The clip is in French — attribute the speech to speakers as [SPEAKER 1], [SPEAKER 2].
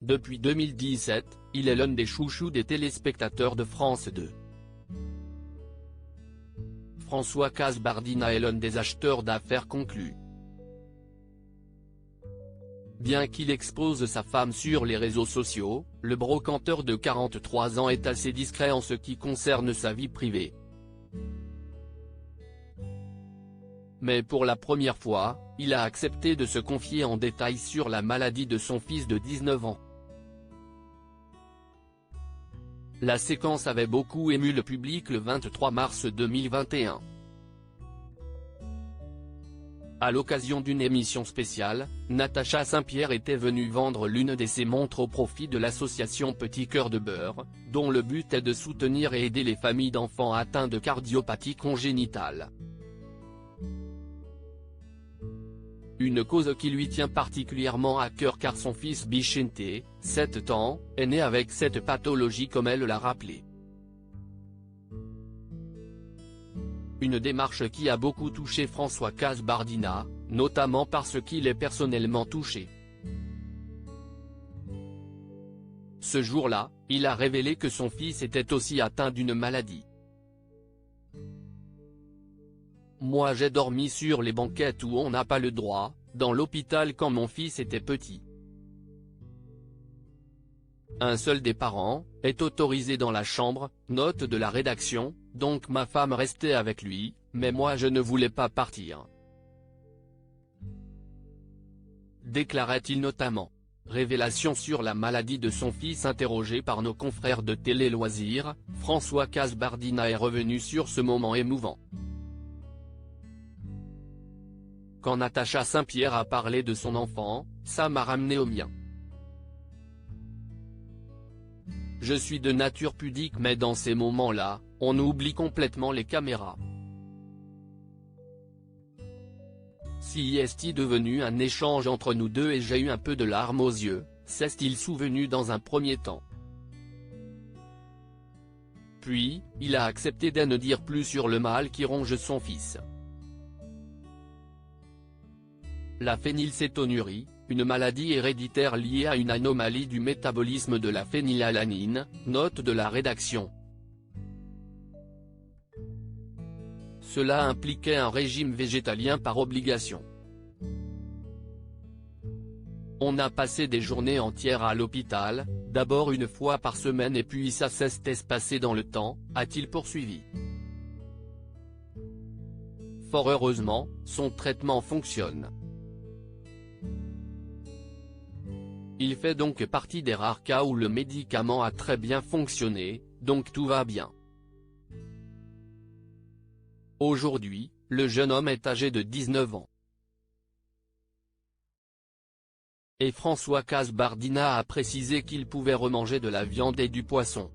[SPEAKER 1] Depuis 2017, il est l'un des chouchous des téléspectateurs de France 2. François Kasbardina est l'un des acheteurs d'affaires conclus. Bien qu'il expose sa femme sur les réseaux sociaux, le brocanteur de 43 ans est assez discret en ce qui concerne sa vie privée. Mais pour la première fois, il a accepté de se confier en détail sur la maladie de son fils de 19 ans. La séquence avait beaucoup ému le public le 23 mars 2021. À l'occasion d'une émission spéciale, Natacha Saint-Pierre était venue vendre l'une de ses montres au profit de l'association Petit Cœur de Beurre, dont le but est de soutenir et aider les familles d'enfants atteints de cardiopathie congénitale. Une cause qui lui tient particulièrement à cœur car son fils Bichente, 7 ans, est né avec cette pathologie comme elle l'a rappelé. Une démarche qui a beaucoup touché François Kasbardina, notamment parce qu'il est personnellement touché. Ce jour-là, il a révélé que son fils était aussi atteint d'une maladie. Moi j'ai dormi sur les banquettes où on n'a pas le droit, dans l'hôpital quand mon fils était petit. Un seul des parents est autorisé dans la chambre, note de la rédaction, donc ma femme restait avec lui, mais moi je ne voulais pas partir. Déclarait-il notamment. Révélation sur la maladie de son fils interrogé par nos confrères de Télé Loisirs, François Kasbardina est revenu sur ce moment émouvant. Quand Natacha Saint-Pierre a parlé de son enfant, ça m'a ramené au mien. Je suis de nature pudique mais dans ces moments-là, on oublie complètement les caméras. Si est-il devenu un échange entre nous deux et j'ai eu un peu de larmes aux yeux, s'est-il souvenu dans un premier temps. Puis, il a accepté de ne dire plus sur le mal qui ronge son fils. La phénylcétonurie, une maladie héréditaire liée à une anomalie du métabolisme de la phénylalanine, note de la rédaction. Cela impliquait un régime végétalien par obligation. On a passé des journées entières à l'hôpital, d'abord une fois par semaine et puis ça s'est espacé dans le temps, a-t-il poursuivi. Fort heureusement, son traitement fonctionne. Il fait donc partie des rares cas où le médicament a très bien fonctionné, donc tout va bien. Aujourd'hui, le jeune homme est âgé de 19 ans. Et François Kasbardina a précisé qu'il pouvait remanger de la viande et du poisson.